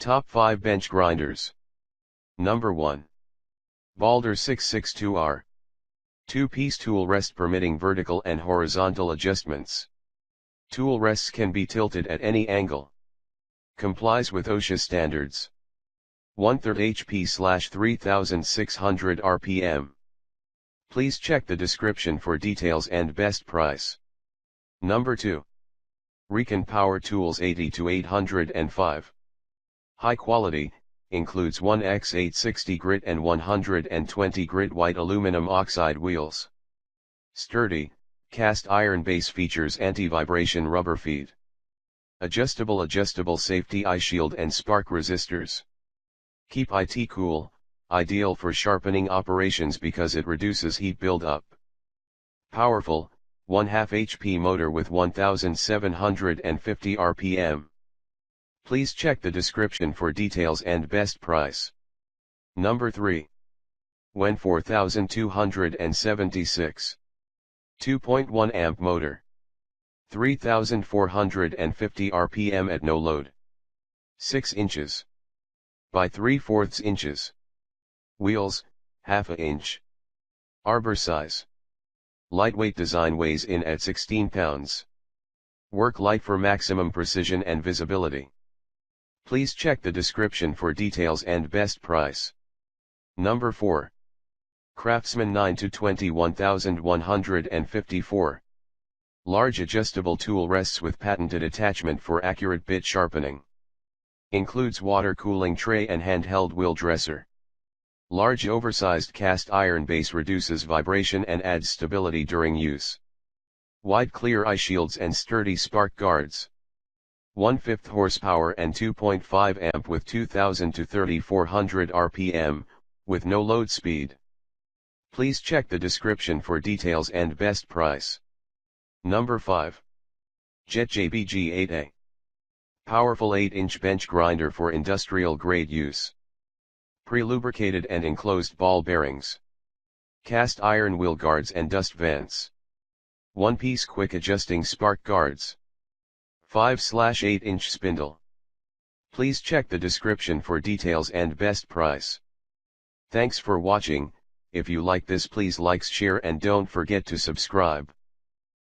Top 5 Bench Grinders. Number 1. Balder 662R. 2-piece tool rest permitting vertical and horizontal adjustments. Tool rests can be tilted at any angle. Complies with OSHA standards. 1/3 HP/3600 RPM. Please check the description for details and best price. Number 2. Recon Power Tools 80-805. High quality, includes 1x860 grit and 120 grit white aluminum oxide wheels. Sturdy, cast iron base, features anti-vibration rubber feed. Adjustable safety eye shield and spark resistors. Keep it cool, ideal for sharpening operations because it reduces heat buildup. Powerful, 1/2 HP motor with 1750 RPM. Please check the description for details and best price. Number 3. Wen 4276. 2.1 amp motor. 3450 RPM at no load. 6 inches by 3/4 inches. Wheels, 1/2 inch. Arbor size. Lightweight design, weighs in at 16 pounds. Work light for maximum precision and visibility. Please check the description for details and best price. Number 4. Craftsman 9-21154. Large adjustable tool rests with patented attachment for accurate bit sharpening. Includes water cooling tray and handheld wheel dresser. Large oversized cast iron base reduces vibration and adds stability during use. Wide clear eye shields and sturdy spark guards. 1/5 horsepower and 2.5 amp with 2000 to 3400 RPM, with no load speed. Please check the description for details and best price. Number 5. Jet JBG8A. Powerful 8-inch bench grinder for industrial grade use. Pre-lubricated and enclosed ball bearings. Cast iron wheel guards and dust vents. 1-piece quick adjusting spark guards. 5/8-inch spindle. Please check the description for details and best price. Thanks for watching. If you like this, please like, share and don't forget to subscribe.